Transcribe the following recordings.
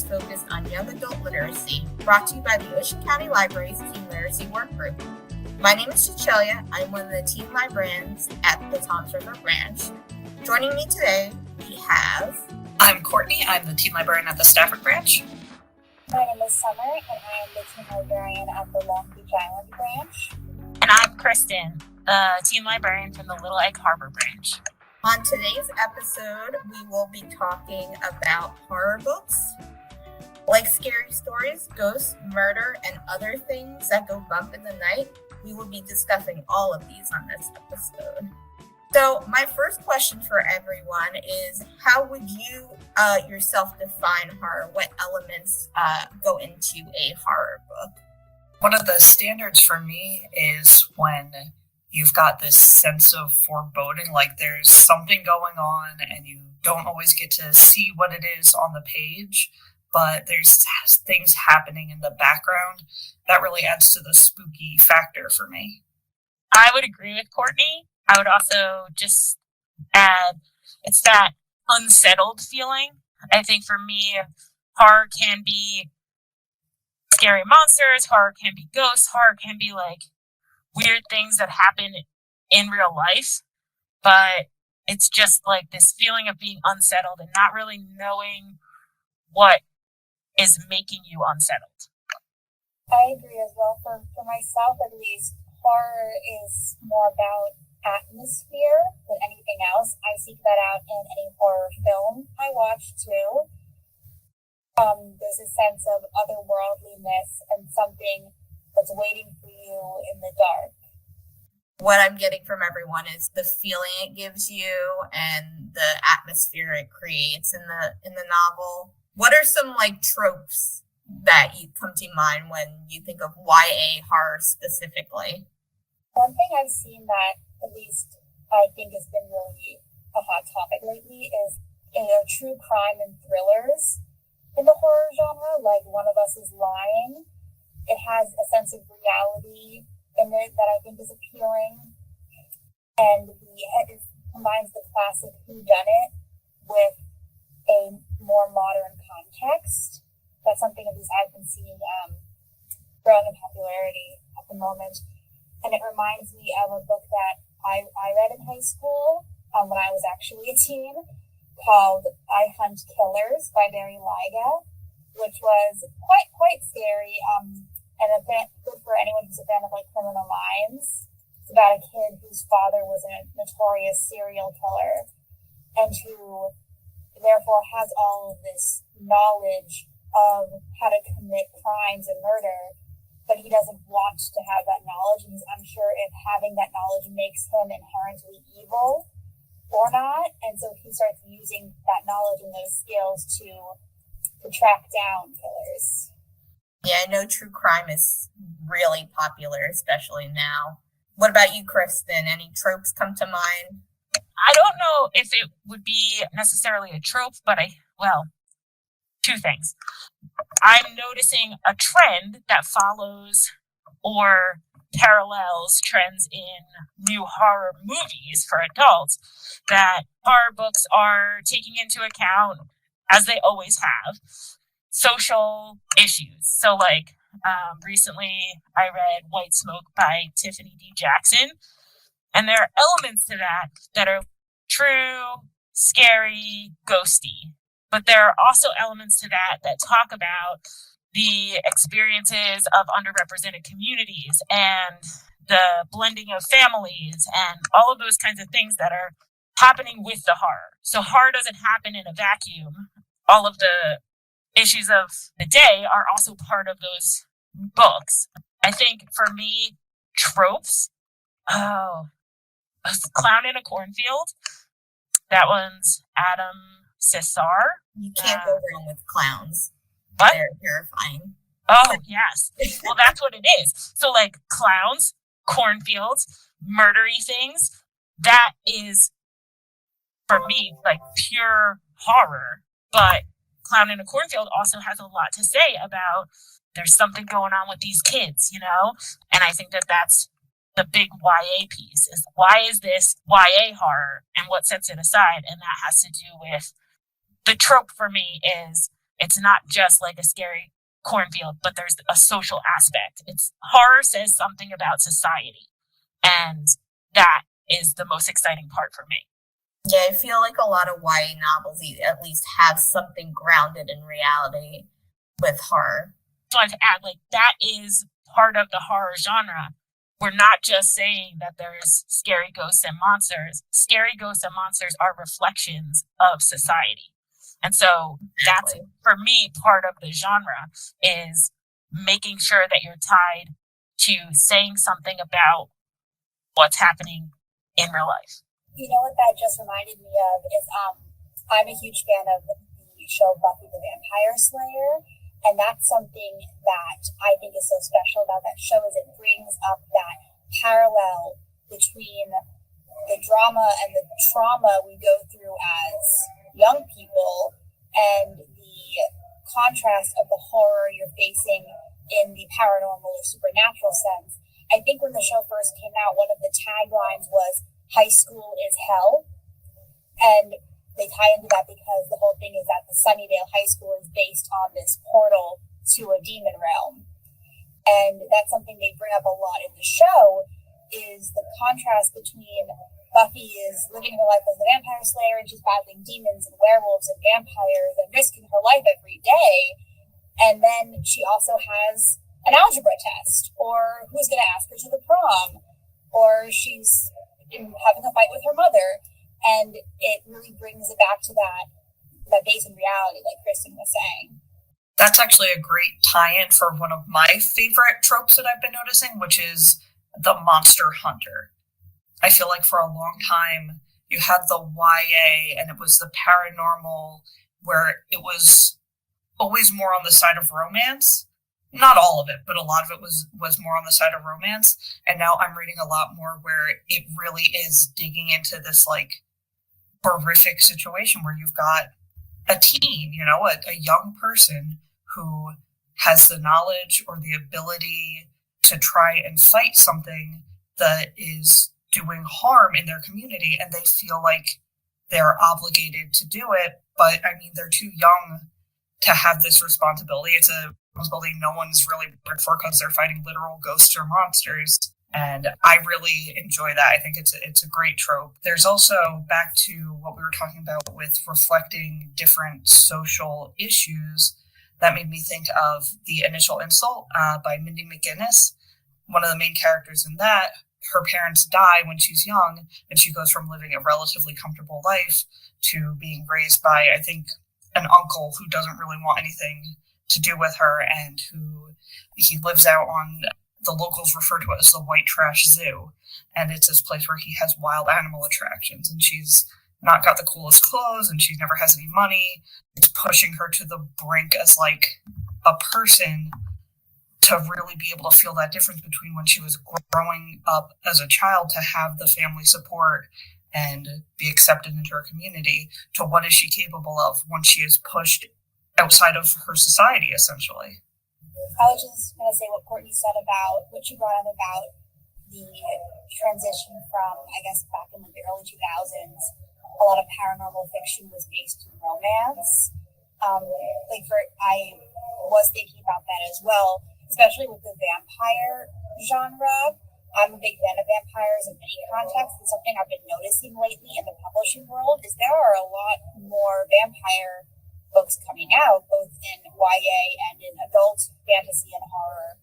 podcast focused on young adult literacy, brought to you by the Ocean County Library's Teen Literacy Work Group. My name is Cecilia. I'm one of the teen librarians at the Toms River Branch. Joining me today, we have... I'm Courtney. I'm the teen librarian at the Stafford Branch. My name is Summer, and I am the teen librarian at the Long Beach Island Branch. And I'm Kristen, the teen librarian from the Little Egg Harbor Branch. On today's episode, we will be talking about horror books. Like scary stories, ghosts, murder, and other things that go bump in the night, we will be discussing all of these on this episode. So my first question for everyone is, how would you yourself define horror? What elements go into a horror book? One of the standards for me is when you've got this sense of foreboding, like there's something going on and you don't always get to see what it is on the page, but there's things happening in the background that really adds to the spooky factor for me. I would agree with Courtney. I would also just add, it's that unsettled feeling. I think for me, horror can be scary monsters, horror can be ghosts, horror can be like weird things that happen in real life, but it's just like this feeling of being unsettled and not really knowing what is making you unsettled. I agree as well. For myself, at least, horror is more about atmosphere than anything else. I seek that out in any horror film I watch too. There's a sense of otherworldliness and something that's waiting for you in the dark. What I'm getting from everyone is the feeling it gives you and the atmosphere it creates in the novel. What are some tropes that you come to mind when you think of YA horror specifically? One thing I've seen that at least I think has been really a hot topic lately is true crime and thrillers in the horror genre, like One of Us is Lying. It has a sense of reality in it that I think is appealing, and it combines the classic whodunit with a more modern context. That's something at least I've been seeing growing in popularity at the moment, and it reminds me of a book that I read in high school when I was actually a teen, called I Hunt Killers by Barry Lyga, which was quite scary and good for anyone who's a fan of Criminal Minds. It's about a kid whose father was a notorious serial killer and who therefore has all of this knowledge of how to commit crimes and murder, but he doesn't want to have that knowledge, and he's unsure if having that knowledge makes him inherently evil or not, and so he starts using that knowledge and those skills to track down killers. Yeah, I know true crime is really popular, especially now. What about you, Kristen? Any tropes come to mind? I don't know if it would be necessarily a trope, but two things. I'm noticing a trend that follows or parallels trends in new horror movies for adults, that horror books are taking into account, as they always have, social issues. So recently I read White Smoke by Tiffany D. Jackson, and there are elements to that are true, scary, ghosty. But there are also elements to that talk about the experiences of underrepresented communities and the blending of families and all of those kinds of things that are happening with the horror. So horror doesn't happen in a vacuum. All of the issues of the day are also part of those books. I think for me, tropes, a clown in a cornfield. That one's Adam CESARE. You can't go wrong with clowns. What? They're terrifying. Oh, yes. Well, that's what it is. So clowns, cornfields, murdery things, that is, for me, pure horror. But Clown in a Cornfield also has a lot to say about there's something going on with these kids, And I think that's the big YA piece, is why is this YA horror and what sets it aside? And that has to do with the trope for me is It's not just like a scary cornfield, but there's a social aspect. Horror says something about society, and that is the most exciting part for me. Yeah, I feel like a lot of YA novels at least have something grounded in reality with horror. So I wanted to add, like, that is part of the horror genre. We're not just saying that there's scary ghosts and monsters. Scary ghosts and monsters are reflections of society. And so that's, for me, part of the genre is making sure that you're tied to saying something about what's happening in real life. You know what that just reminded me of is I'm a huge fan of the show Buffy the Vampire Slayer, and that's something that I think is so special about that show is it brings up that parallel between the drama and the trauma we go through as young people and the contrast of the horror you're facing in the paranormal or supernatural sense. I think when the show first came out, one of the taglines was "High school is hell," and they tie into that because the whole thing is that the Sunnydale High School is based on this portal to a demon realm. And that's something they bring up a lot in the show is the contrast between Buffy is living her life as a vampire slayer and she's battling demons and werewolves and vampires and risking her life every day. And then she also has an algebra test, or who's going to ask her to the prom, or she's having a fight with her mother. And it really brings it back to that base in reality, like Kristen was saying. That's actually a great tie-in for one of my favorite tropes that I've been noticing, which is the monster hunter. I feel like for a long time, you had the YA and it was the paranormal where it was always more on the side of romance. Not all of it, but a lot of it was more on the side of romance. And now I'm reading a lot more where it really is digging into this like horrific situation where you've got a teen, a young person who has the knowledge or the ability to try and fight something that is doing harm in their community, and they feel like they're obligated to do it. But I mean, they're too young to have this responsibility. It's a responsibility no one's really prepared for because they're fighting literal ghosts or monsters. And I really enjoy that. I think it's a great trope. There's also, back to what we were talking about with reflecting different social issues, that made me think of The Initial Insult by Mindy McGinnis. One of the main characters in that, her parents die when she's young, and she goes from living a relatively comfortable life to being raised by, I think, an uncle who doesn't really want anything to do with her, and who he lives out on, the locals refer to it as the White Trash Zoo. And it's this place where he has wild animal attractions, and she's not got the coolest clothes, and she never has any money. It's pushing her to the brink as like a person to really be able to feel that difference between when she was growing up as a child to have the family support and be accepted into her community, to what is she capable of when she is pushed outside of her society, essentially. I was just going to say what Courtney said about what she brought up about the transition from, I guess, back in the early 2000s, a lot of paranormal fiction was based in romance. I was thinking about that as well, especially with the vampire genre. I'm a big fan of vampires in many contexts, and something I've been noticing lately in the publishing world is there are a lot more vampire books coming out, both in YA and in adult fantasy and horror,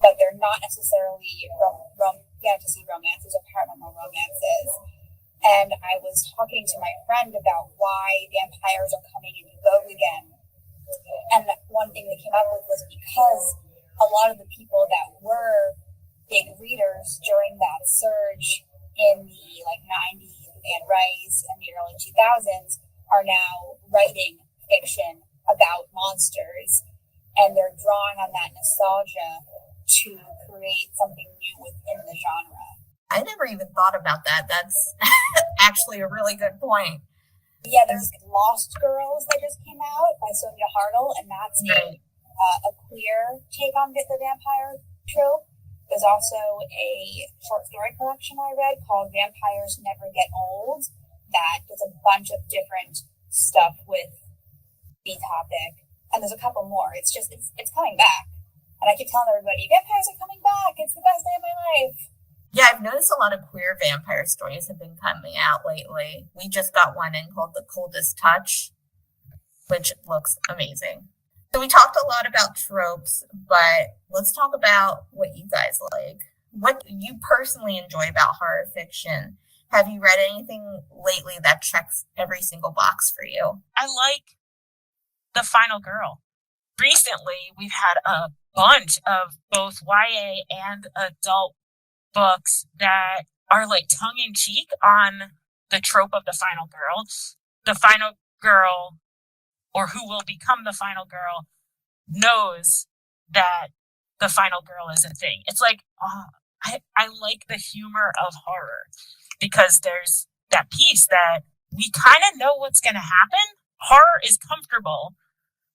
but they're not necessarily fantasy romances or paranormal romances. And I was talking to my friend about why vampires are coming into vogue again. And one thing they came up with was because a lot of the people that were big readers during that surge in the 90s, Anne Rice, and the early 2000s are now writing fiction about monsters, and they're drawing on that nostalgia to create something new within the genre. I never even thought about that. That's actually a really good point. Yeah, there's Lost Girls that just came out by Sonia Hartle, and that's a queer take on the vampire trope. There's also a short story collection I read called Vampires Never Get Old that does a bunch of different stuff with the topic. and there's a couple more. It's coming back. And I keep telling everybody, vampires are coming back. It's the best day of my life. Yeah, I've noticed a lot of queer vampire stories have been coming out lately. We just got one in called The Coldest Touch, which looks amazing. So we talked a lot about tropes, but let's talk about what you guys like. What you personally enjoy about horror fiction. Have you read anything lately that checks every single box for you? I like The Final Girl. Recently, we've had a bunch of both YA and adult books that are like tongue-in-cheek on the trope of the final girl. The final girl, or who will become the final girl, knows that the final girl is a thing. It's like, I like the humor of horror because there's that piece that we kind of know what's going to happen. Horror is comfortable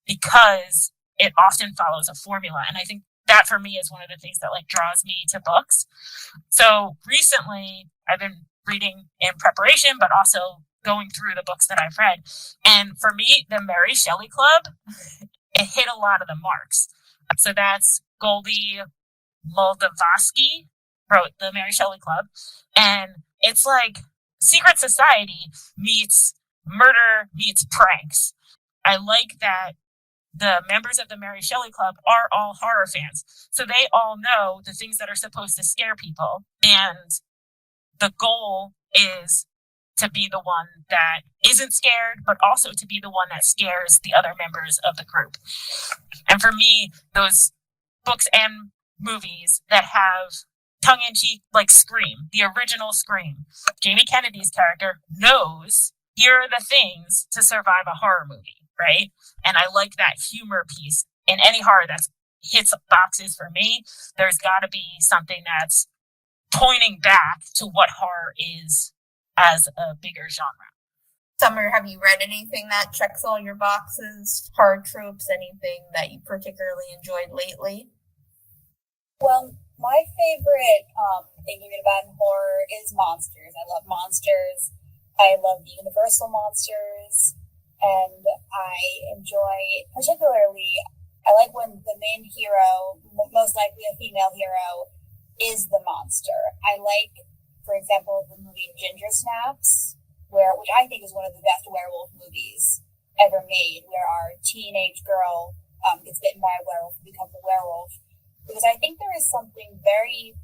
because it often follows a formula. And I think that for me is one of the things that like draws me to books. So recently I've been reading in preparation, but also going through the books that I've read. And for me, the Mary Shelley Club, it hit a lot of the marks. So that's Goldie Moldavsky wrote the Mary Shelley Club. And it's like secret society meets murder meets pranks. I like that the members of the Mary Shelley Club are all horror fans. So they all know the things that are supposed to scare people. And the goal is to be the one that isn't scared, but also to be the one that scares the other members of the group. And for me, those books and movies that have tongue-in-cheek, like Scream, the original Scream, Jamie Kennedy's character knows here are the things to survive a horror movie, right? And I like that humor piece in any horror that hits boxes for me. There's got to be something that's pointing back to what horror is as a bigger genre. Summer, have you read anything that checks all your boxes? Horror tropes, anything that you particularly enjoyed lately? Well, my favorite thinking about in horror is monsters. I love monsters. I love the Universal monsters. And I enjoy, particularly, I like when the main hero, most likely a female hero, is the monster. I like, for example, the movie Ginger Snaps, which I think is one of the best werewolf movies ever made, where our teenage girl gets bitten by a werewolf and becomes a werewolf. Because I think there is something very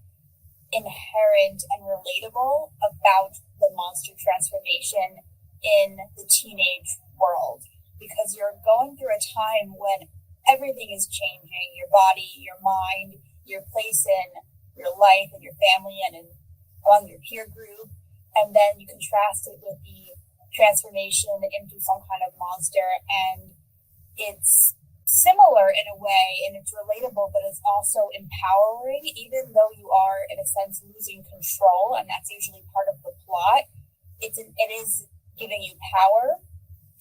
inherent and relatable about the monster transformation in the teenage world, because you're going through a time when everything is changing, your body, your mind, your place in your life and your family and among your peer group, and then you contrast it with the transformation into some kind of monster, and it's similar in a way and it's relatable, but it's also empowering, even though you are in a sense losing control, and that's usually part of the plot. It is giving you power.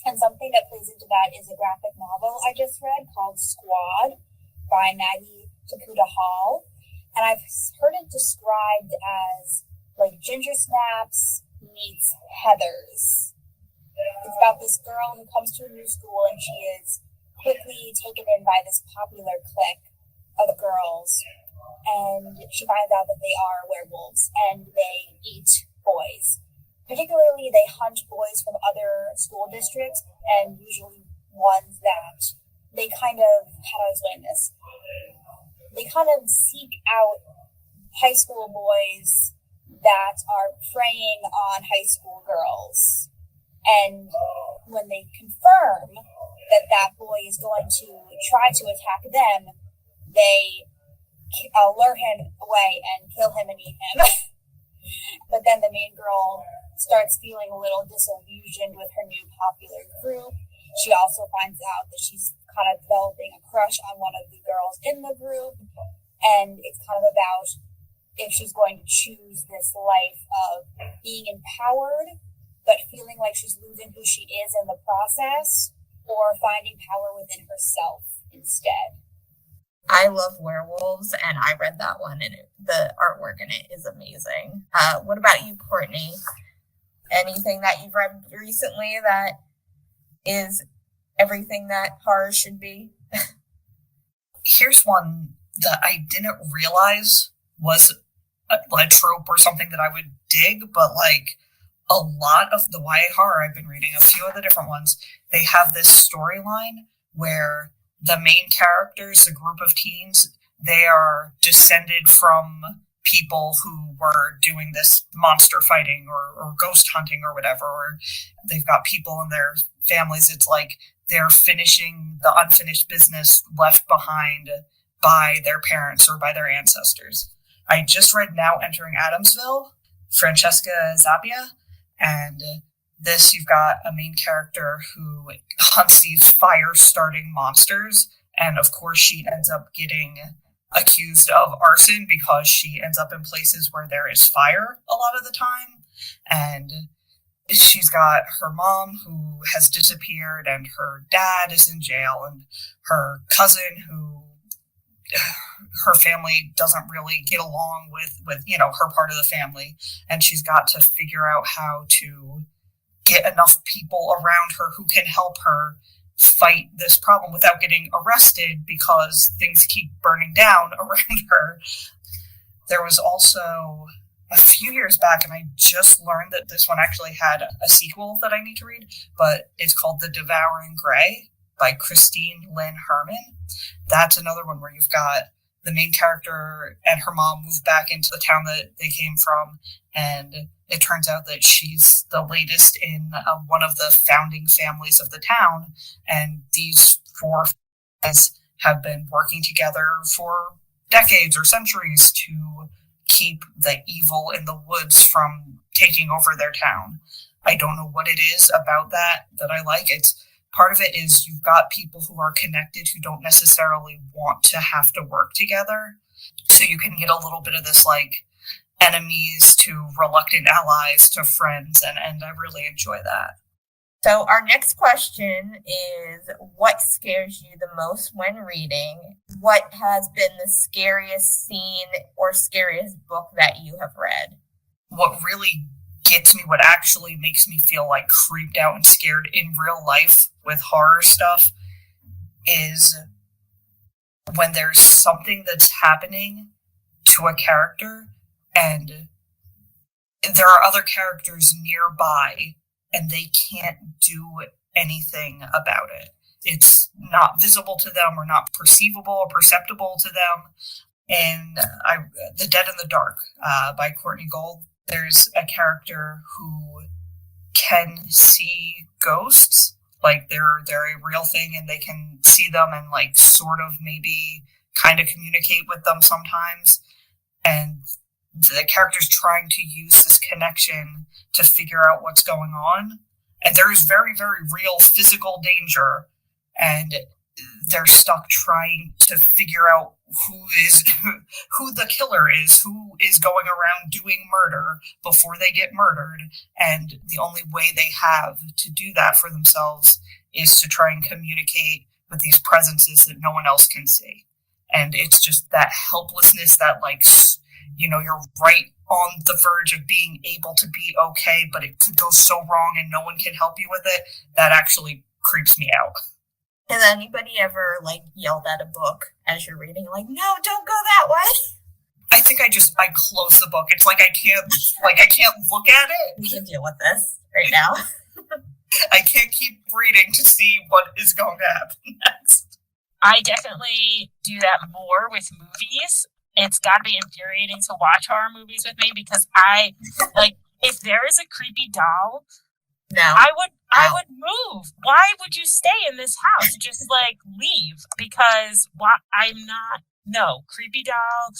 And something that plays into that is a graphic novel I just read called Squad by Maggie Takuta Hall. And I've heard it described as like Ginger Snaps meets Heathers. It's about this girl who comes to a new school and she is quickly taken in by this popular clique of girls. And she finds out that they are werewolves and they eat boys. Particularly, they hunt boys from other school districts, and usually ones that they kind of, how do I explain this? They kind of seek out high school boys that are preying on high school girls. And when they confirm that that boy is going to try to attack them, they lure him away and kill him and eat him. But then the main girl starts feeling a little disillusioned with her new popular group. She also finds out that she's kind of developing a crush on one of the girls in the group. And it's kind of about if she's going to choose this life of being empowered, but feeling like she's losing who she is in the process, or finding power within herself instead. I love werewolves, and I read that one, and the artwork in it is amazing. What about you, Courtney? Anything that you've read recently that is everything that horror should be. Here's one that I didn't realize was a trope or something that I would dig, but like a lot of the YA horror I've been reading, a few of the different ones, they have this storyline where the main characters, the group of teens, they are descended from people who were doing this monster fighting or ghost hunting or whatever, or they've got people in their families. It's like they're finishing the unfinished business left behind by their parents or by their ancestors. I just read Now Entering Adamsville, Francesca Zappia, and this, you've got a main character who hunts these fire-starting monsters, and of course she ends up getting accused of arson because she ends up in places where there is fire a lot of the time. And she's got her mom who has disappeared, and her dad is in jail, and her cousin who her family doesn't really get along with her part of the family, and she's got to figure out how to get enough people around her who can help her fight this problem without getting arrested because things keep burning down around her. There was also a few years back, and I just learned that this one actually had a sequel that I need to read, but it's called The Devouring Grey by Christine Lynn Herman. That's another one where you've got the main character and her mom move back into the town that they came from, and it turns out that she's the latest in one of the founding families of the town, and these four families have been working together for decades or centuries to keep the evil in the woods from taking over their town. I don't know what it is about that I like. It's part of it is you've got people who are connected who don't necessarily want to have to work together. So you can get a little bit of this like enemies to reluctant allies to friends, and I really enjoy that. So our next question is, what scares you the most when reading? What has been the scariest scene or scariest book that you have read? What really gets me, what actually makes me feel like creeped out and scared in real life with horror stuff, is when there's something that's happening to a character and there are other characters nearby and they can't do anything about it. It's not visible to them or not perceivable or perceptible to them. And The Dead in the Dark by Courtney Gold, there's a character who can see ghosts, like they're a real thing and they can see them and like sort of maybe kind of communicate with them sometimes. And the character's trying to use this connection to figure out what's going on. And there is very, very real physical danger. And they're stuck trying to figure out who the killer is, who is going around doing murder before they get murdered. And the only way they have to do that for themselves is to try and communicate with these presences that no one else can see. And it's just that helplessness that, like, you're right on the verge of being able to be okay, but it could go so wrong and no one can help you with it. That actually creeps me out. Has anybody ever, like, yelled at a book as you're reading, like, no, don't go that way? I think I close the book. It's like I can't look at it. We can deal with this right now. I can't keep reading to see what is going to happen next. I definitely do that more with movies. It's got to be infuriating to watch horror movies with me because I, like, if there is a creepy doll, No. I would move. Why would you stay in this house? Just like leave, because creepy doll,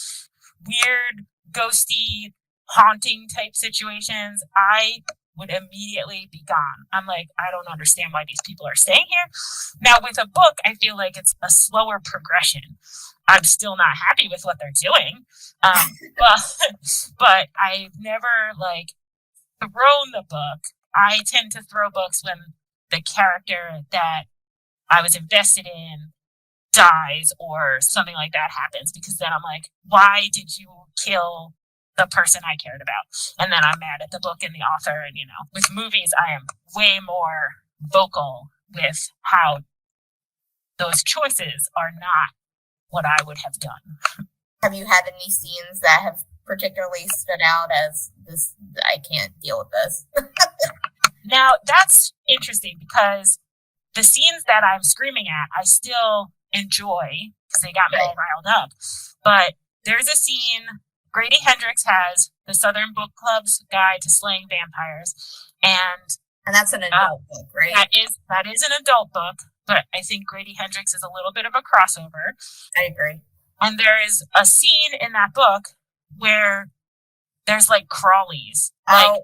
weird, ghosty, haunting type situations. I would immediately be gone. I'm like, I don't understand why these people are staying here. Now with a book, I feel like it's a slower progression. I'm still not happy with what they're doing. But I've never like thrown the book. I tend to throw books when the character that I was invested in dies or something like that happens, because then I'm like, why did you kill the person I cared about? And then I'm mad at the book and the author. And, with movies, I am way more vocal with how those choices are not what I would have done. Have you had any scenes that have particularly stood out as this? I can't deal with this. Now, that's interesting because the scenes that I'm screaming at, I still enjoy because they got me all riled up. But there's a scene, Grady Hendrix has the Southern Book Club's Guide to Slaying Vampires. And that's an adult book, right? That is an adult book, but I think Grady Hendrix is a little bit of a crossover. I agree. And there is a scene in that book where there's like crawlies. I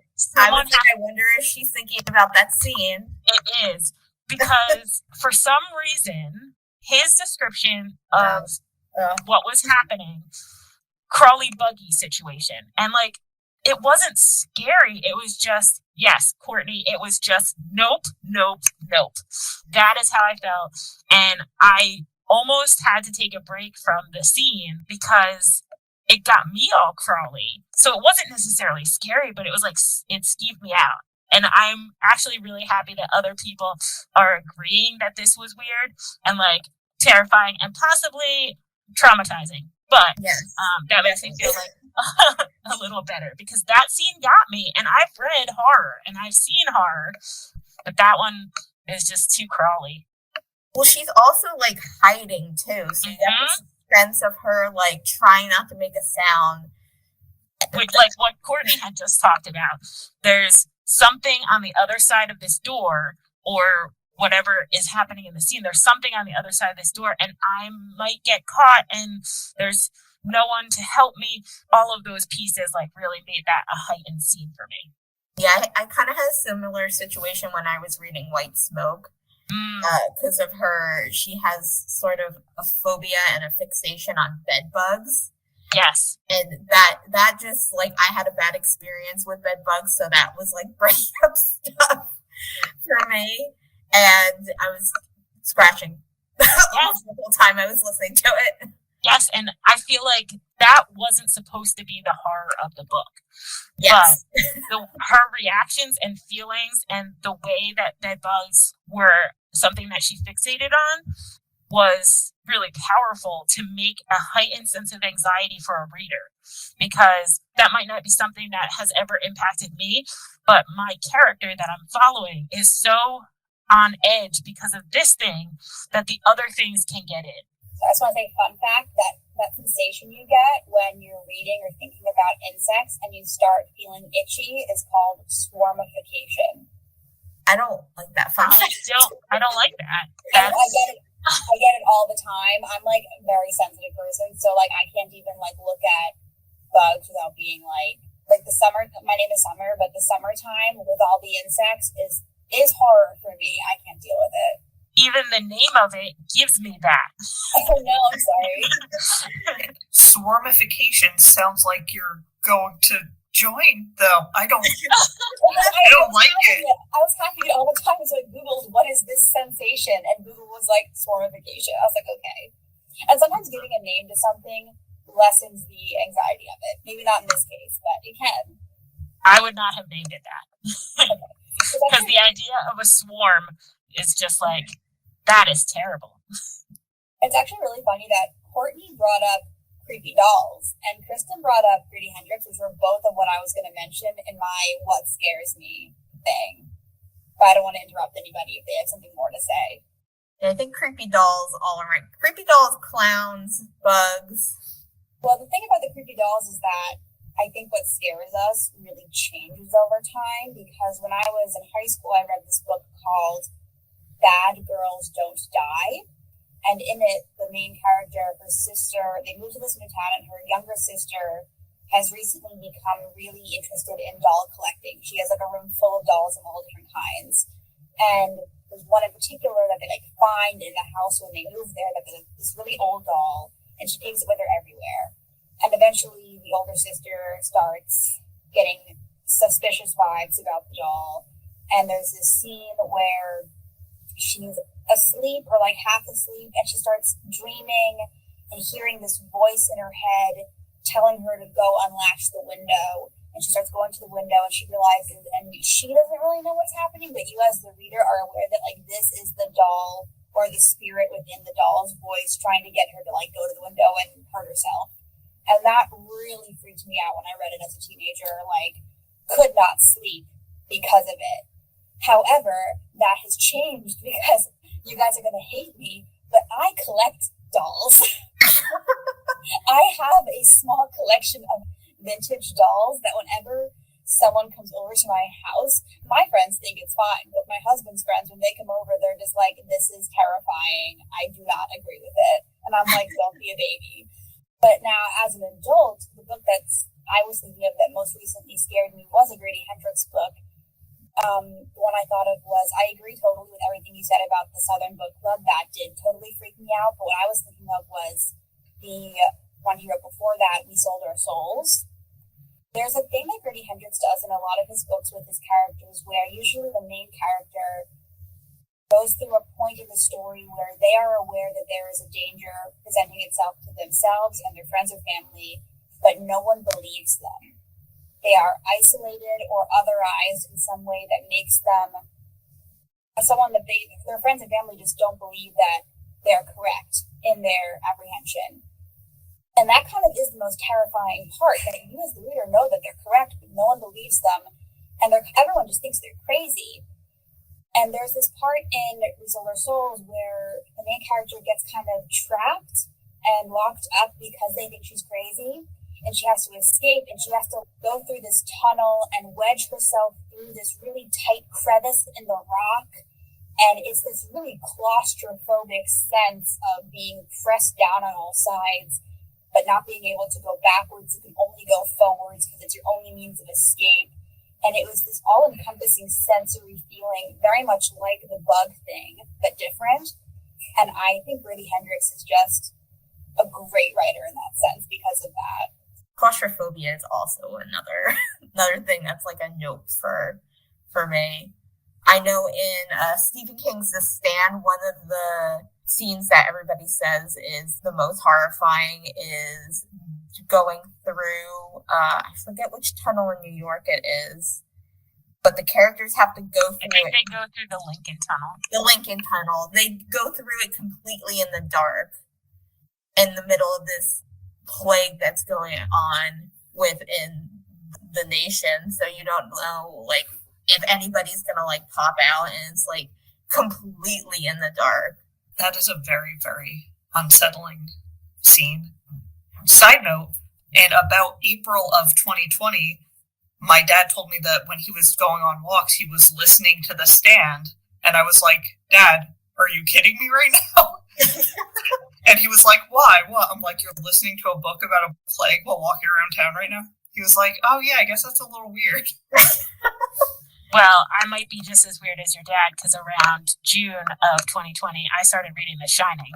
wonder if she's thinking about that scene. It is. Because for some reason, his description of what was happening, crawly buggy situation. And like, it wasn't scary. It was just, yes, Courtney, it was just nope. That is how I felt. And I almost had to take a break from the scene because it got me all crawly. So it wasn't necessarily scary, but it was like, it skeeved me out. And I'm actually really happy that other people are agreeing that this was weird and like terrifying and possibly traumatizing. But that makes me feel like a little better because that scene got me. And I've read horror and I've seen horror, but that one is just too crawly. Well, she's also like hiding too. So you get this sense of her like trying not to make a sound. Like what Courtney had just talked about. There's something on the other side of this door or whatever is happening in the scene. There's something on the other side of this door and I might get caught and there's no one to help me. All of those pieces like really made that a heightened scene for me. Yeah, I kind of had a similar situation when I was reading White Smoke. Because of her, she has sort of a phobia and a fixation on bed bugs. Yes. And that just, like, I had a bad experience with bed bugs, so that was, like, breaking up stuff for me. And I was scratching the whole time I was listening to it. Yes, and I feel like that wasn't supposed to be the horror of the book. Yes. But her reactions and feelings and the way that bed bugs were something that she fixated on was really powerful to make a heightened sense of anxiety for a reader, because that might not be something that has ever impacted me, but my character that I'm following is so on edge because of this thing that the other things can get in. So I just want to say a fun fact, that sensation you get when you're reading or thinking about insects and you start feeling itchy is called swarmification. I don't like that fun fact. I don't like that. I get it all the time. I'm like a very sensitive person, so like I can't even like look at bugs without being like the summer. My name is Summer, but the summertime with all the insects is horror for me. I can't deal with it. Even the name of it gives me that. Oh no, I'm sorry. Swarmification sounds like you're going to join, though. I don't like it. I was hacking it all the time, so I Googled what is this sensation, and Google was like swarmification. I was like, okay. And sometimes giving a name to something lessens the anxiety of it. Maybe not in this case, but it can. I would not have named it that. Because the idea of a swarm is just like, that is terrible. It's actually really funny that Courtney brought up creepy dolls and Kristen brought up Grady Hendrix, which were both of what I was going to mention in my what scares me thing. But I don't want to interrupt anybody if they have something more to say. I think creepy dolls all around. Creepy dolls, clowns, bugs. Well, the thing about the creepy dolls is that I think what scares us really changes over time, because when I was in high school, I read this book called Bad Girls Don't Die. And in it, the main character, her sister, they moved to this new town, and her younger sister has recently become really interested in doll collecting. She has like a room full of dolls of all different kinds. And there's one in particular that they like find in the house when they move there, that there's this really old doll, and she takes it with her everywhere. And eventually the older sister starts getting suspicious vibes about the doll. And there's this scene where she's asleep or like half asleep, and she starts dreaming and hearing this voice in her head telling her to go unlatch the window. And and she starts going to the window, and she realizes, and she doesn't really know what's happening, but you as the reader are aware that, like, this is the doll or the spirit within the doll's voice trying to get her to, like, go to the window and hurt herself. And that really freaked me out when I read it as a teenager. Like, could not sleep because of it. However, that has changed because you guys are going to hate me, but I collect dolls. I have a small collection of vintage dolls that whenever someone comes over to my house, my friends think it's fine, but my husband's friends, when they come over, they're just like, this is terrifying. I do not agree with it. And I'm like, don't be a baby. But now, as an adult, the book I was thinking of that most recently scared me was a Grady Hendrix book. The one I thought of was, I agree totally with everything you said about the Southern Book Club. That did totally freak me out. But what I was thinking of was the one he wrote before that, We Sold Our Souls. There's a thing that Grady Hendrix does in a lot of his books with his characters where usually the main character goes through a point in the story where they are aware that there is a danger presenting itself to themselves and their friends or family, but no one believes them. They are isolated or otherized in some way that makes them someone that their friends and family just don't believe that they're correct in their apprehension. And that kind of is the most terrifying part, that you as the reader know that they're correct, but no one believes them, and everyone just thinks they're crazy. And there's this part in We Sold Our Souls where the main character gets kind of trapped and locked up because they think she's crazy, and she has to escape, and she has to go through this tunnel and wedge herself through this really tight crevice in the rock. And it's this really claustrophobic sense of being pressed down on all sides, but not being able to go backwards. You can only go forwards because it's your only means of escape. And it was this all-encompassing sensory feeling, very much like the bug thing, but different. And I think Grady Hendrix is just a great writer in that sense because of that. Claustrophobia is also another thing that's like a note for me. I know in Stephen King's The Stand, one of the scenes that everybody says is the most horrifying is going through, I forget which tunnel in New York it is, but the characters have to go through it. I think they go through the Lincoln Tunnel. The Lincoln Tunnel. They go through it completely in the dark, in the middle of this plague that's going on within the nation. So you don't know, like, if anybody's gonna, like, pop out, and it's, like, completely in the dark. That is a very, very unsettling scene. Side note, in about April of 2020, my dad told me that when he was going on walks, he was listening to The Stand, and I was like, Dad, are you kidding me right now? And he was like, why? What? I'm like, you're listening to a book about a plague while walking around town right now? He was like, oh yeah, I guess that's a little weird. Well, I might be just as weird as your dad, because around June of 2020, I started reading The Shining.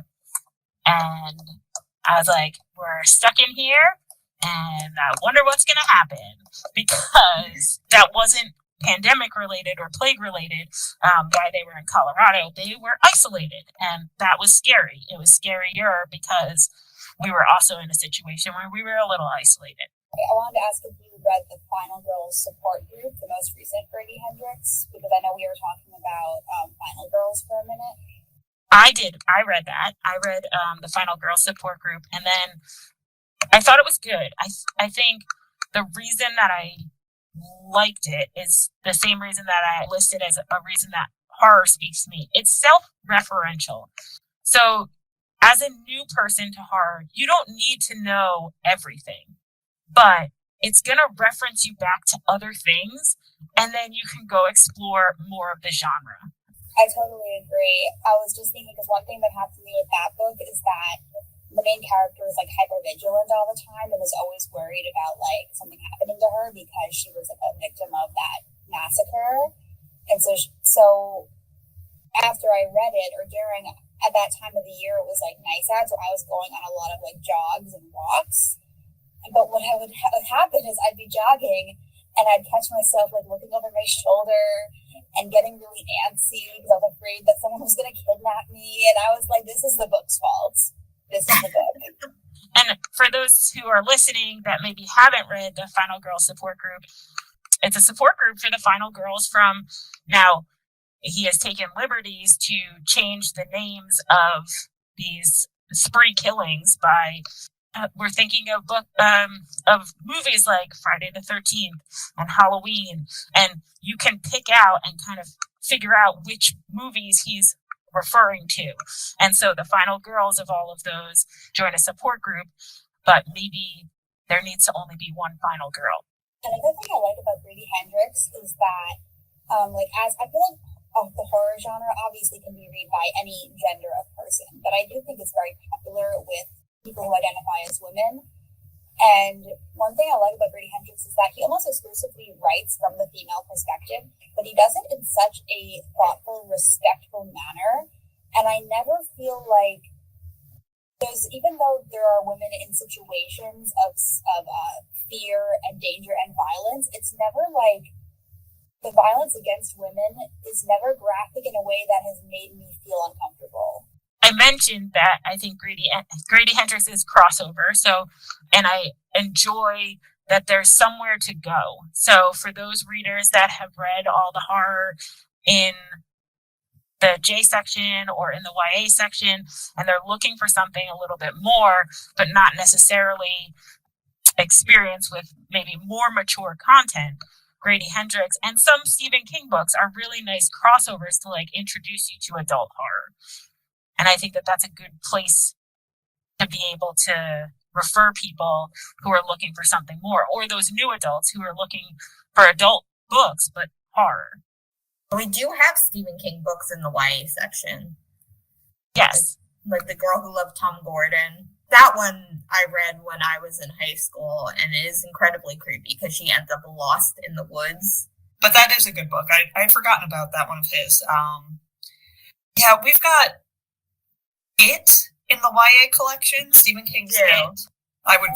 And I was like, we're stuck in here, and I wonder what's going to happen. Because that wasn't pandemic related or plague related. While they were in Colorado, they were isolated. And that was scary. It was scarier because we were also in a situation where we were a little isolated. I wanted to ask if you read the Final Girls support group, the most recent Grady Hendrix, because I know we were talking about Final Girls for a minute. I did. I read that. I read the Final Girls support group, and then I thought it was good. I think the reason that I liked it is the same reason that I listed as a reason that horror speaks to me. It's self-referential. So as a new person to horror, you don't need to know everything, but it's going to reference you back to other things, and then you can go explore more of the genre. I totally agree. I was just thinking, because one thing that happened to me with that book is that the main character is like hypervigilant all the time and is always worried about like something happening to her because she was like a victim of that massacre. And so after I read it, or during, at that time of the year, it was like nice out, so I was going on a lot of like jogs and walks. But what would happen is I'd be jogging and I'd catch myself like looking over my shoulder and getting really antsy because I was afraid that someone was going to kidnap me. And I was like, this is the book's fault. This is the book. And for those who are listening that maybe haven't read the Final Girls support group, it's a support group for the Final Girls from now. He has taken liberties to change the names of these spree killings by we're thinking of movies like Friday the 13th and Halloween, and you can pick out and kind of figure out which movies he's referring to. And so the Final Girls of all of those join a support group, but maybe there needs to only be one final girl. Another thing I like about Grady Hendrix is that, as I feel like the horror genre obviously can be read by any gender of person, but I do think it's very popular with people who identify as women. And one thing I like about Grady Hendrix is that he almost exclusively writes from the female perspective, but he does it in such a thoughtful, respectful manner. And I never feel like even though there are women in situations of fear and danger and violence, it's never like the violence against women is never graphic in a way that has made me feel uncomfortable. I mentioned that I think Grady Hendrix is crossover, and I enjoy that there's somewhere to go. So for those readers that have read all the horror in the J section or in the YA section, and they're looking for something a little bit more, but not necessarily experience with maybe more mature content, Grady Hendrix and some Stephen King books are really nice crossovers to like introduce you to adult horror. And I think that that's a good place to be able to refer people who are looking for something more, or those new adults who are looking for adult books, but horror. We do have Stephen King books in the YA section. Yes. Like The Girl Who Loved Tom Gordon. That one I read when I was in high school, and it is incredibly creepy because she ends up lost in the woods. But that is a good book. I'd forgotten about that one of his. Yeah, we've got It in the YA collection, Stephen King's It. I would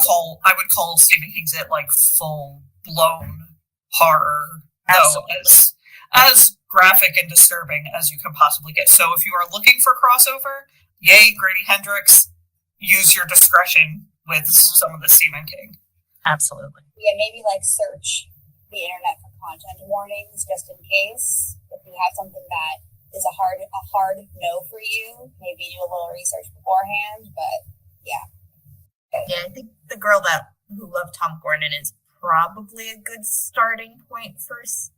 call Stephen King's It like full blown horror. Absolutely. Though as graphic and disturbing as you can possibly get. So if you are looking for crossover, yay, Grady Hendrix, use your discretion with some of the Stephen King. Absolutely. Yeah, maybe like search the internet for content warnings just in case. If you have something that is a hard no for you, maybe do a little research beforehand, but yeah. Yeah, I think The Girl Who Loved Tom Gordon is probably a good starting point first.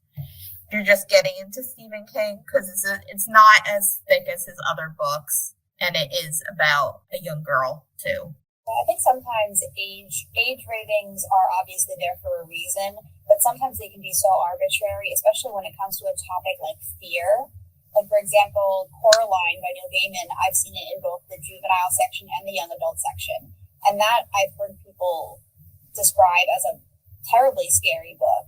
You're just getting into Stephen King because it's not as thick as his other books, and it is about a young girl too. I think sometimes age ratings are obviously there for a reason, but sometimes they can be so arbitrary, especially when it comes to a topic like fear. Like, for example, Coraline by Neil Gaiman, I've seen it in both the juvenile section and the young adult section. And that I've heard people describe as a terribly scary book.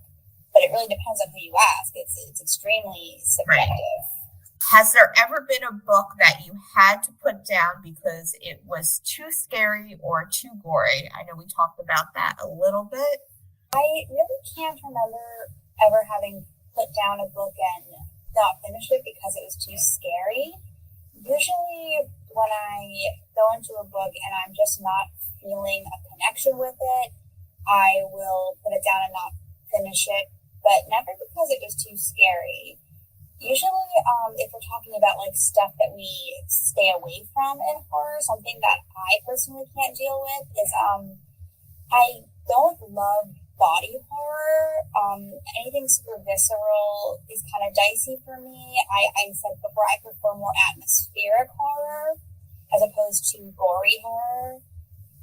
But it really depends on who you ask. It's extremely subjective. Right. Has there ever been a book that you had to put down because it was too scary or too gory? I know we talked about that a little bit. I really can't remember ever having put down a book and not finished it because it was too scary. Usually when I go into a book and I'm just not feeling a connection with it, I will put it down and not finish it, but never because it was too scary. Usually, if we're talking about like stuff that we stay away from in horror, something that I personally can't deal with is I don't love body horror. Anything super visceral is kind of dicey for me. I said before, I prefer more atmospheric horror as opposed to gory horror,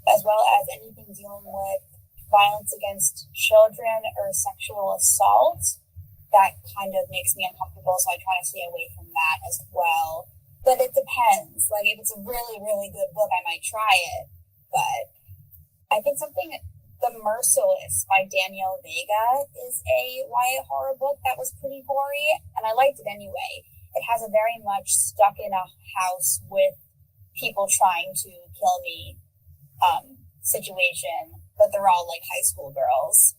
as well as anything dealing with violence against children or sexual assault. That kind of makes me uncomfortable, so I try to stay away from that as well. But it depends. Like, if it's a really, really good book, I might try it. But I think The Merciless by Danielle Vega is a YA horror book that was pretty gory, and I liked it anyway. It has a very much stuck in a house with people trying to kill me situation, but they're all like high school girls.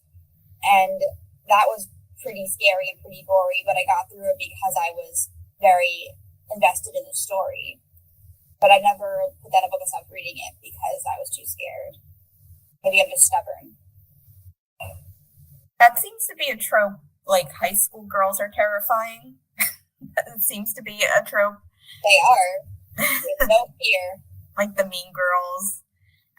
And that was pretty scary and pretty gory, but I got through it because I was very invested in the story. But I never put down a book and stopped reading it because I was too scared. trope, like high school girls are terrifying. It seems to be a trope. They are. With no fear. Like the Mean Girls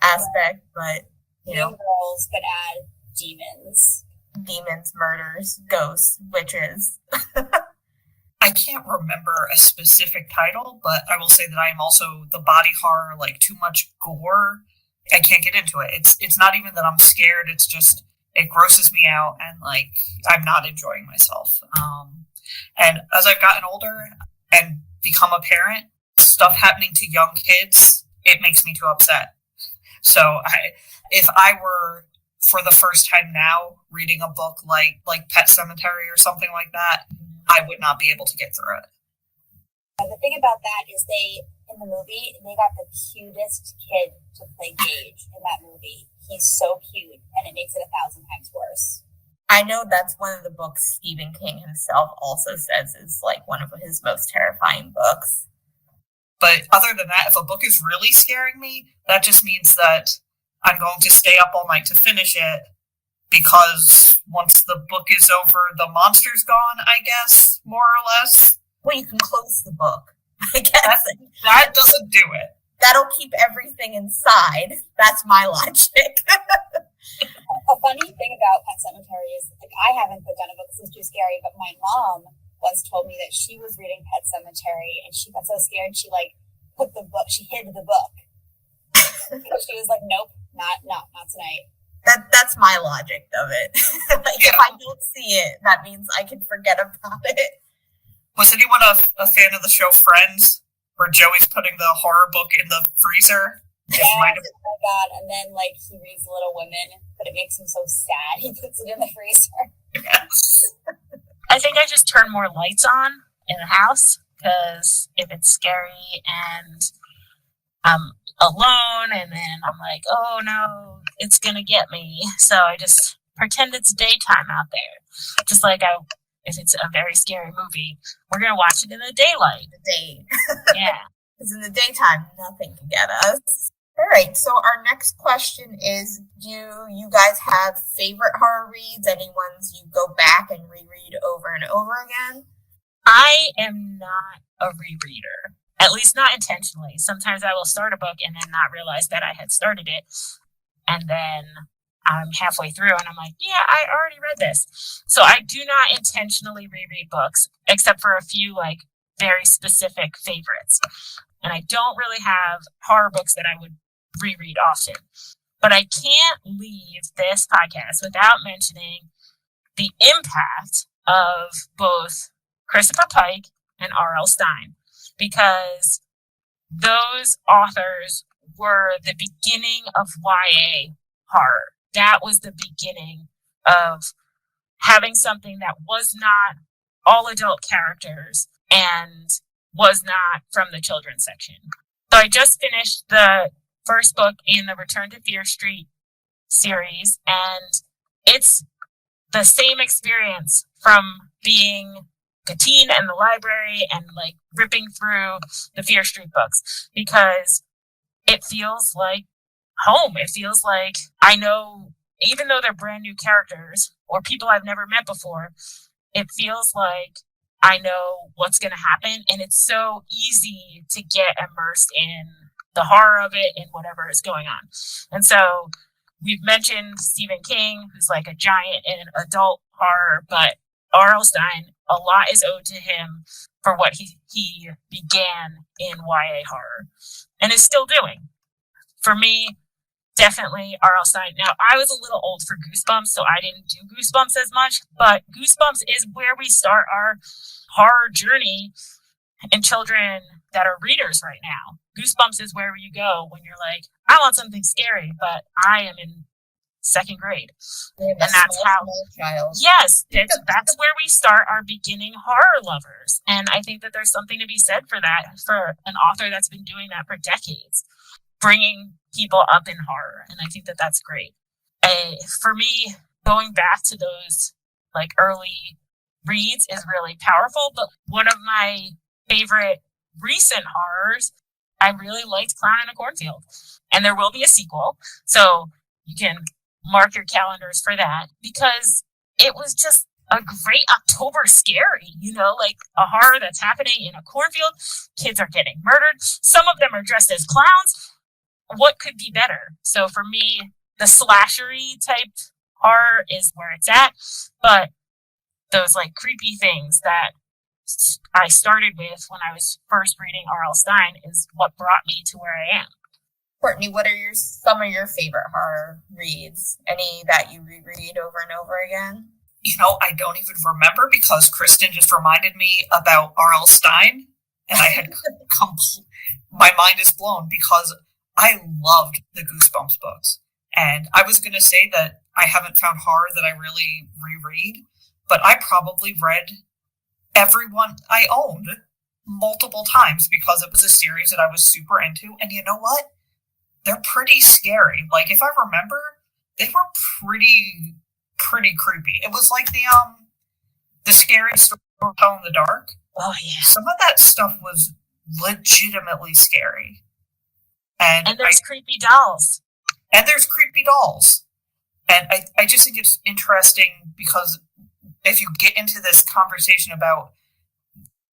aspect, but, you know. Mean Girls, but add demons. Demons, murders, ghosts, witches. I can't remember a specific title, but I will say that I am also the body horror, like too much gore. I can't get into it. It's not even that I'm scared. It's just, it grosses me out and like I'm not enjoying myself. And as I've gotten older and become a parent, stuff happening to young kids, it makes me too upset. So if I were for the first time now reading a book like Pet Sematary or something like that, I would not be able to get through it. The thing about that is in the movie, they got the cutest kid to play Gage in that movie. He's so cute, and it makes it 1,000 times worse. I know that's one of the books Stephen King himself also says is like one of his most terrifying books. But other than that, if a book is really scaring me, that just means that I'm going to stay up all night to finish it, because once the book is over, the monster's gone, I guess, more or less. Well, you can close the book, I guess. That doesn't do it. That'll keep everything inside. That's my logic. A funny thing about Pet Sematary is, like, I haven't put down a book because it's too scary, but my mom once told me that she was reading Pet Sematary and she got so scared she she hid the book. She was like, nope, not tonight. That's my logic of it. Like, if I don't see it, that means I can forget about it. Was anyone a fan of the show Friends, where Joey's putting the horror book in the freezer? Yes, oh my god, and then, like, he reads Little Women, but it makes him so sad, he puts it in the freezer. Yes. I think I just turn more lights on in the house, because if it's scary and I'm alone, and then I'm like, oh no, it's gonna get me. So I just pretend it's daytime out there. Just like if it's a very scary movie, we're gonna watch it in the daylight. The day. Yeah. Because in the daytime, nothing can get us. All right, so our next question is, do you guys have favorite horror reads? Any ones you go back and reread over and over again? I am not a rereader, at least not intentionally. Sometimes I will start a book and then not realize that I had started it. And then I'm halfway through and I'm like, yeah, I already read this. So I do not intentionally reread books, except for a few like very specific favorites. And I don't really have horror books that I would reread often. But I can't leave this podcast without mentioning the impact of both Christopher Pike and R.L. Stine, because those authors were the beginning of YA horror. That was the beginning of having something that was not all adult characters and was not from the children's section. So I just finished the first book in the Return to Fear Street series, and it's the same experience from being a teen in the library and like ripping through the Fear Street books, because it feels like home. It feels like I know, even though they're brand new characters or people I've never met before, it feels like I know what's going to happen, and it's so easy to get immersed in the horror of it and whatever is going on. And so we've mentioned Stephen King, who's like a giant in adult horror, but R.L. Stine, a lot is owed to him for what he began in YA horror and is still doing. For me, definitely R.L. Stine. Now, I was a little old for Goosebumps, so I didn't do Goosebumps as much, but Goosebumps is where we start our horror journey in children that are readers right now. Goosebumps is where you go when you're like, I want something scary, but I am in second grade. And that's small child. Yes, that's where we start our beginning horror lovers. And I think that there's something to be said for that, for an author that's been doing that for decades, bringing people up in horror. And I think that that's great. For me, going back to those like early reads is really powerful. But one of my favorite recent horrors, I really liked Clown in a Cornfield. And there will be a sequel. So you can mark your calendars for that, because it was just a great October scary, like a horror that's happening in a cornfield. Kids are getting murdered. Some of them are dressed as clowns. What could be better? So for me, the slashery type horror is where it's at. But those like creepy things that I started with when I was first reading R.L. Stine is what brought me to where I am. Courtney, what are some of your favorite horror reads? Any that you reread over and over again? I don't even remember because Kristen just reminded me about R.L. Stine, and I had my mind is blown because I loved the Goosebumps books. And I was going to say that I haven't found horror that I really reread, but I probably read everyone I owned multiple times because it was a series that I was super into. And you know what? They're pretty scary. Like, if I remember, they were pretty creepy. It was like the scary story Tell in the Dark. Oh yeah. Some of that stuff was legitimately scary. And there's creepy dolls. And there's creepy dolls. And I just think it's interesting because if you get into this conversation about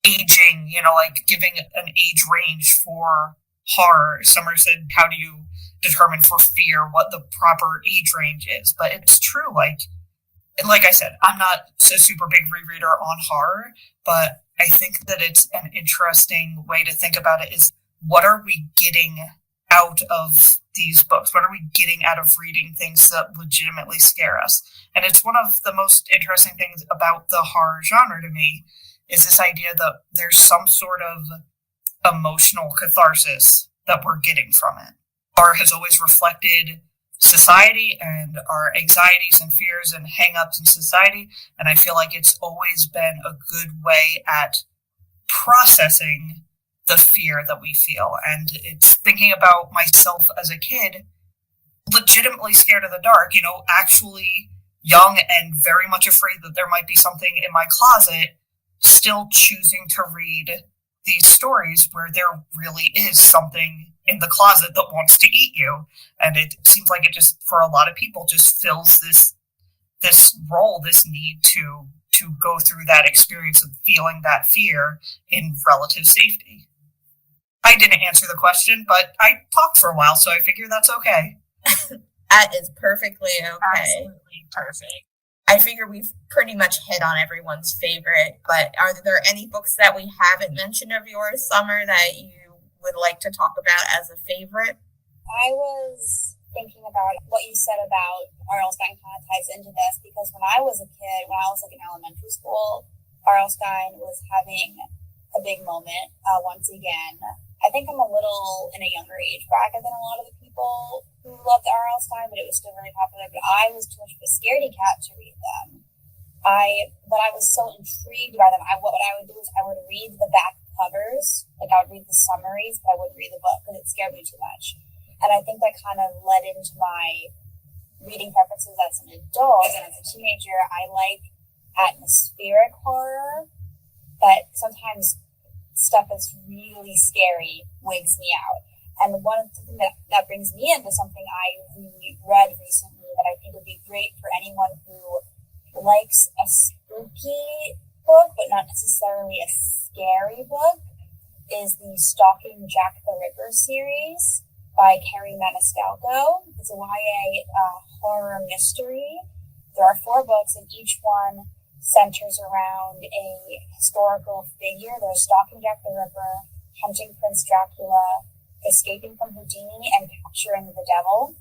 aging, like giving an age range for horror, Summer said, how do you determine for fear what the proper age range is? But it's true, like I said, I'm not a super big rereader on horror, but I think that it's an interesting way to think about it is what are we getting out of these books? What are we getting out of reading things that legitimately scare us? And it's one of the most interesting things about the horror genre to me is this idea that there's some sort of emotional catharsis that we're getting from it. Horror has always reflected society and our anxieties and fears and hang-ups in society, and I feel like it's always been a good way at processing the fear that we feel. And it's thinking about myself as a kid, legitimately scared of the dark, actually young and very much afraid that there might be something in my closet, still choosing to read these stories where there really is something in the closet that wants to eat you. And it seems like it just, for a lot of people, just fills this role, this need to go through that experience of feeling that fear in relative safety. I didn't answer the question, but I talked for a while, so I figure that's okay. That is perfectly okay. Absolutely perfect. I figure we've pretty much hit on everyone's favorite, but are there any books that we haven't mentioned of yours, Summer, that you would like to talk about as a favorite? I was thinking about what you said about R.L. Stine kind of ties into this, because when I was a kid, when I was in elementary school, R.L. Stine was having a big moment once again. I think I'm a little in a younger age bracket than a lot of the people who loved R.L. Stine, but it was still really popular. But I was too much of a scaredy cat to read them. But I was so intrigued by them. What I would do is I would read the back covers, like I would read the summaries, but I wouldn't read the book because it scared me too much. And I think that kind of led into my reading preferences as an adult. And as a teenager, I like atmospheric horror, but sometimes stuff that's really scary wigs me out. And one of the things that brings me into something I read recently that I think would be great for anyone who likes a spooky book, but not necessarily a scary book, is the Stalking Jack the Ripper series by Carrie Maniscalco. It's a YA horror mystery. There are 4 books, and each one centers around a historical figure. There's Stalking Jack the Ripper, Hunting Prince Dracula, Escaping from Houdini, and Capturing the Devil.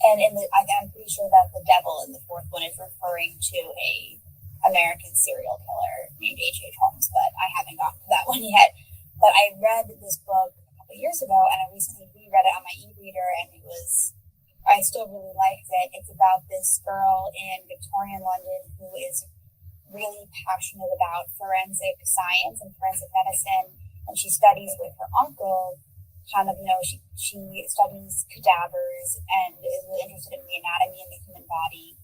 And I'm pretty sure that the devil in the 4th one is referring to a American serial killer named H.H. Holmes, but I haven't gotten to that one yet. But I read this book a couple of years ago, and I recently reread it on my e-reader, and I still really liked it. It's about this girl in Victorian London who is really passionate about forensic science and forensic medicine, and she studies with her uncle, she studies cadavers and is really interested in the anatomy of the human body.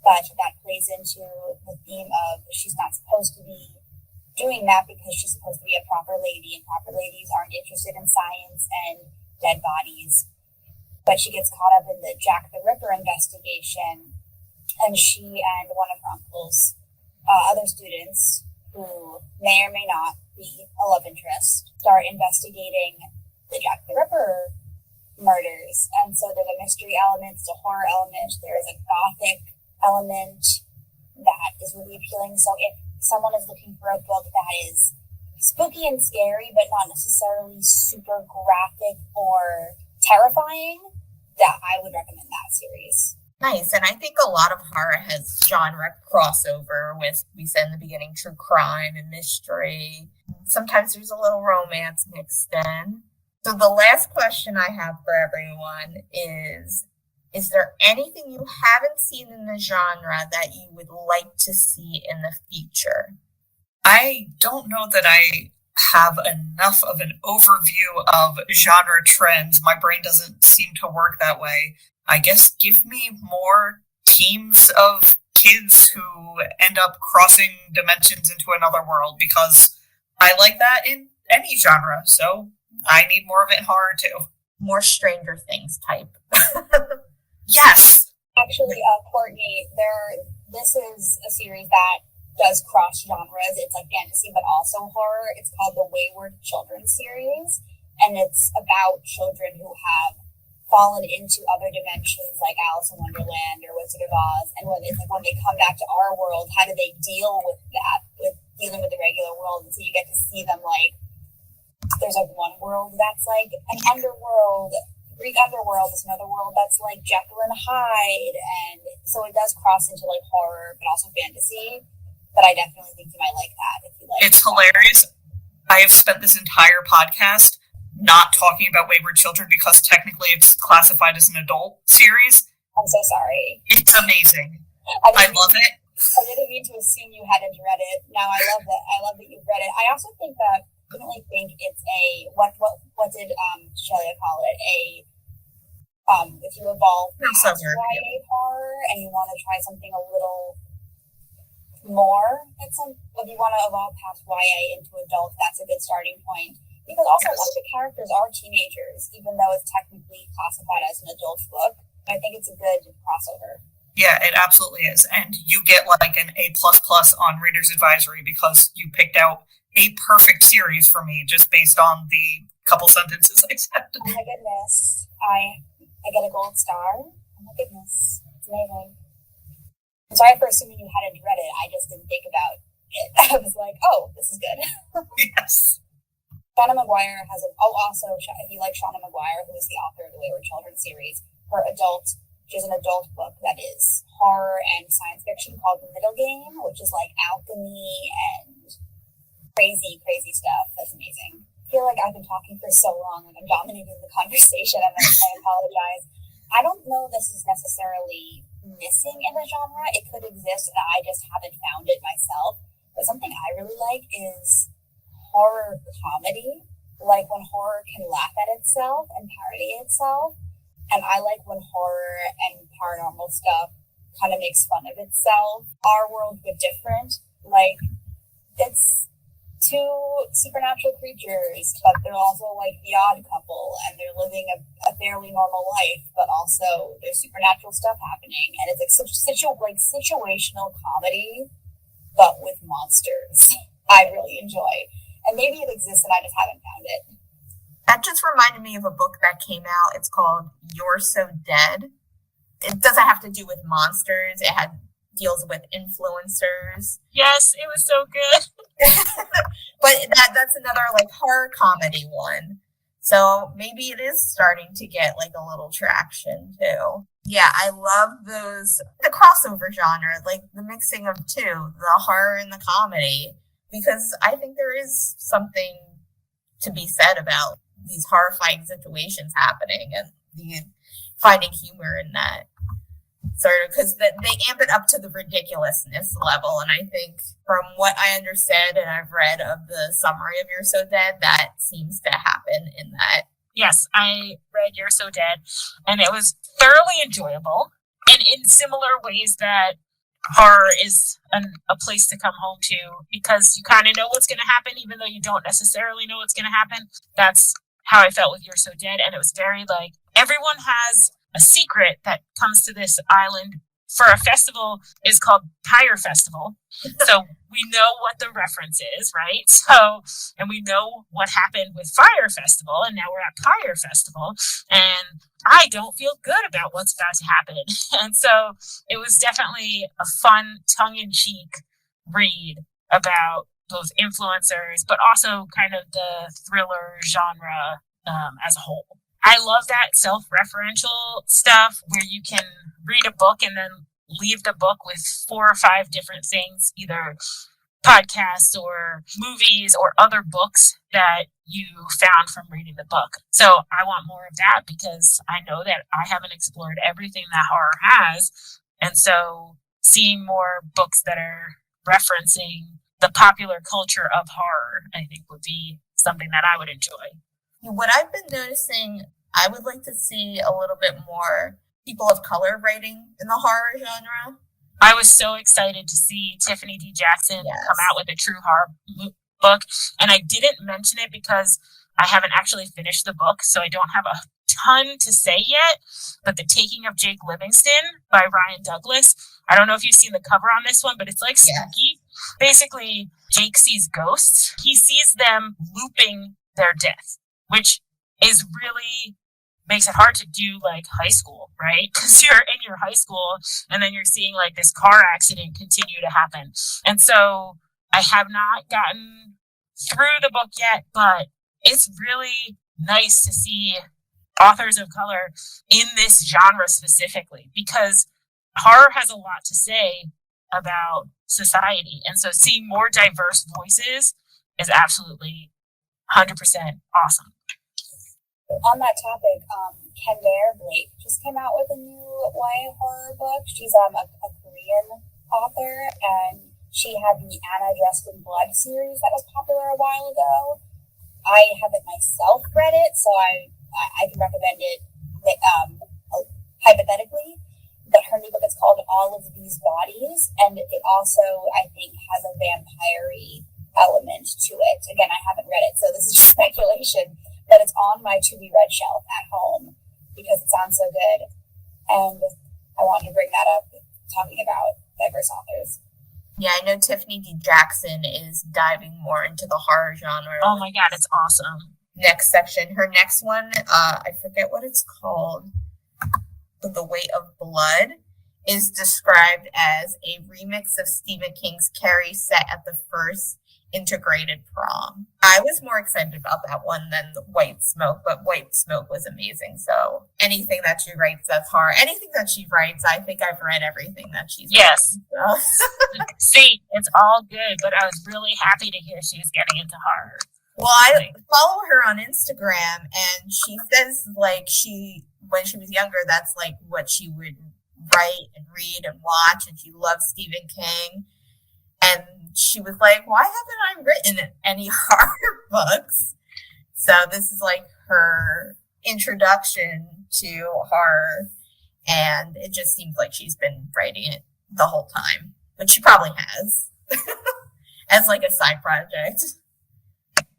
But that plays into the theme of she's not supposed to be doing that because she's supposed to be a proper lady, and proper ladies aren't interested in science and dead bodies. But she gets caught up in the Jack the Ripper investigation, and she and one of her uncle's other students, who may or may not be a love interest, start investigating the Jack the Ripper murders. And so there's a mystery element, there's a horror element, there's a gothic element that is really appealing. So if someone is looking for a book that is spooky and scary, but not necessarily super graphic or terrifying, that I would recommend that series. Nice. And I think a lot of horror has genre crossover with, we said in the beginning, true crime and mystery. Sometimes there's a little romance mixed in. So the last question I have for everyone is there anything you haven't seen in the genre that you would like to see in the future? I don't know that I have enough of an overview of genre trends. My brain doesn't seem to work that way. I guess give me more teams of kids who end up crossing dimensions into another world, because I like that in any genre. So I need more of it in horror too. More Stranger Things type. Yes. Actually, Courtney, this is a series that does cross genres. It's like fantasy, but also horror. It's called the Wayward Children series, and it's about children who have fallen into other dimensions like Alice in Wonderland or Wizard of Oz. And when they come back to our world, how do they deal with that, with dealing with the regular world? And so you get to see them, like, there's like one world that's like an underworld. Greek underworld is another world that's like Jekyll and Hyde. And so it does cross into like horror, but also fantasy. But I definitely think you might like that if you like. It's hilarious. I have spent this entire podcast not talking about Wayward Children because technically it's classified as an adult series. I'm so sorry. It's amazing. I love it. I didn't mean to assume you hadn't read it. Now I love that. I love that you've read it. I also think that I definitely think it's a what did Shelley call it? If you evolve past YA horror and you want to try something a little more, if you want to evolve past YA into adult, that's a good starting point. Because also, a lot of the characters are teenagers, even though it's technically classified as an adult book. I think it's a good crossover. Yeah, it absolutely is. And you get like an A++ on Reader's Advisory because you picked out a perfect series for me just based on the couple sentences I said. Oh my goodness. I get a gold star. Oh my goodness. It's amazing. I'm sorry for assuming you hadn't read it. I just didn't think about it. I was like, oh, this is good. Yes. Shauna Maguire has also, if you like Shauna Maguire, who is the author of the Wayward Children series, she has an adult book that is horror and science fiction called The Middle Game, which is like alchemy and crazy, crazy stuff. That's amazing. I feel like I've been talking for so long and I'm dominating the conversation, and I apologize. I don't know this is necessarily missing in the genre. It could exist and I just haven't found it myself. But something I really like is horror comedy, like when horror can laugh at itself and parody itself. And I like when horror and paranormal stuff kind of makes fun of itself. Our World But Different, like, it's two supernatural creatures, but they're also like the odd couple, and they're living a fairly normal life, but also there's supernatural stuff happening, and it's like situational comedy, but with monsters. I really enjoy. And maybe it exists and I just haven't found it. That just reminded me of a book that came out. It's called You're So Dead. It doesn't have to do with monsters. It deals with influencers. Yes, it was so good. But that's another like horror comedy one. So maybe it is starting to get like a little traction too. Yeah, I love the crossover genre, like the mixing of two, the horror and the comedy. Because I think there is something to be said about these horrifying situations happening and finding humor in that sort of, because they amp it up to the ridiculousness level. And I think from what I understand and I've read of the summary of You're So Dead, that seems to happen in that. Yes, I read You're So Dead, and it was thoroughly enjoyable. And in similar ways that horror is a place to come home to, because you kind of know what's going to happen, even though you don't necessarily know what's going to happen. That's how I felt with You're So Dead. And it was very like, everyone has a secret that comes to this island for a festival is called Pyre Festival. So we know what the reference is, right? So, and we know what happened with Fire Festival, and now we're at Pyre Festival, and I don't feel good about what's about to happen. And so it was definitely a fun, tongue-in-cheek read about both influencers, but also kind of the thriller genre as a whole. I love that self-referential stuff where you can read a book and then leave the book with 4 or 5 different things, either podcasts or movies or other books that you found from reading the book. So I want more of that because I know that I haven't explored everything that horror has. And so seeing more books that are referencing the popular culture of horror, I think would be something that I would enjoy. What I've been noticing, I would like to see a little bit more people of color writing in the horror genre. I was so excited to see Tiffany D. Jackson come out with a true horror book. And I didn't mention it because I haven't actually finished the book, so I don't have a ton to say yet. But The Taking of Jake Livingston by Ryan Douglas. I don't know if you've seen the cover on this one, but it's like spooky. Basically, Jake sees ghosts. He sees them looping their death, which is really makes it hard to do like high school, right? Because you're in your high school and then you're seeing like this car accident continue to happen. And so I have not gotten through the book yet, but it's really nice to see authors of color in this genre specifically, because horror has a lot to say about society. And so seeing more diverse voices is absolutely 100% awesome. On that topic, Kendare Blake just came out with a new YA horror book. She's a Korean author, and she had the Anna Dressed in Blood series that was popular a while ago. I haven't myself read it, so I can recommend it hypothetically. But her new book is called All of These Bodies, and it also, I think, has a vampire-y element to it. Again, I haven't read it, so this is just speculation. But it's on my to-be-read shelf at home because it sounds so good. And I wanted to bring that up, talking about diverse authors. Yeah, I know Tiffany D. Jackson is diving more into the horror genre. Oh my God, it's awesome. Next section. Her next one, I forget what it's called, The Weight of Blood, is described as a remix of Stephen King's Carrie set at the first integrated prom. I was more excited about that one than White Smoke, but White Smoke was amazing. So anything that she writes that's horror, anything that she writes, I think I've read everything that she's yes. written. So. See, it's all good, but I was really happy to hear she was getting into horror. Well, I follow her on Instagram, and she says like when she was younger, that's like what she would write and read and watch, and she loves Stephen King. And she was like, why haven't I written any horror books? So this is like her introduction to horror. And it just seems like she's been writing it the whole time. But she probably has. As like a side project.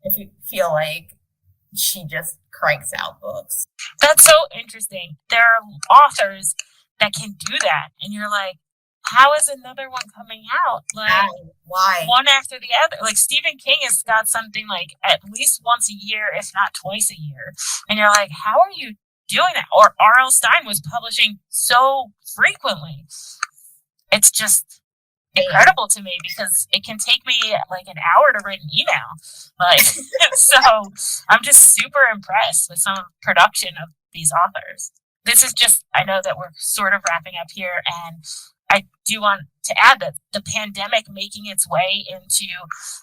If you feel like she just cranks out books. That's so interesting. There are authors that can do that. And you're like, how is another one coming out? Like, why? One after the other. Like, Stephen King has got something like at least once a year, if not twice a year. And you're like, how are you doing that? Or R.L. Stine was publishing so frequently. It's just incredible to me because it can take me like an hour to write an email. Like, so I'm just super impressed with some production of these authors. This is just, I know that we're sort of wrapping up here, and I do want to add that the pandemic making its way into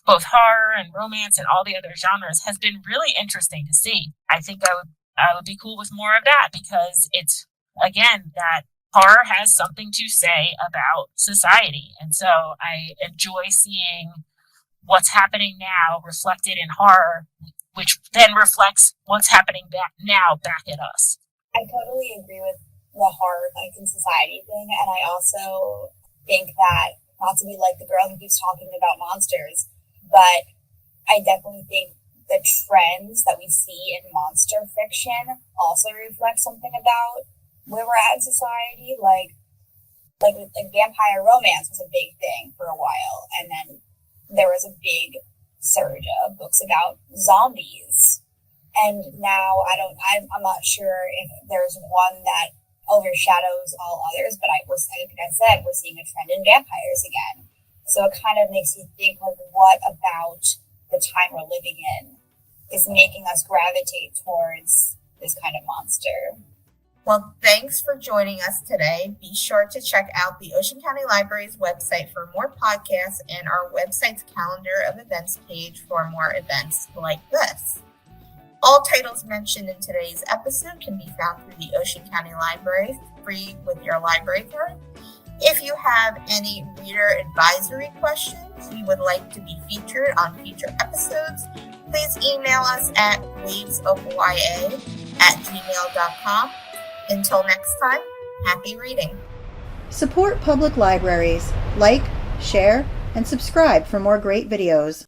both horror and romance and all the other genres has been really interesting to see. I think I would be cool with more of that because it's, again, that horror has something to say about society. And so I enjoy seeing what's happening now reflected in horror, which then reflects what's happening back at us. I totally agree with the horror like in society thing, and I also think that, not to be like the girl who keeps talking about monsters, but I definitely think the trends that we see in monster fiction also reflect something about where we're at in society. Like like vampire romance was a big thing for a while, and then there was a big surge of books about zombies. And now I'm not sure if there's one that overshadows all others, but like I said, we're seeing a trend in vampires again. So it kind of makes you think, like, what about the time we're living in is making us gravitate towards this kind of monster? Well, thanks for joining us today. Be sure to check out the Ocean County Library's website for more podcasts and our website's calendar of events page for more events like this. All titles mentioned in today's episode can be found through the Ocean County Library, free with your library card. If you have any reader advisory questions you would like to be featured on future episodes, please email us at wavesofya@gmail.com. Until next time, happy reading. Support public libraries. Like, share, and subscribe for more great videos.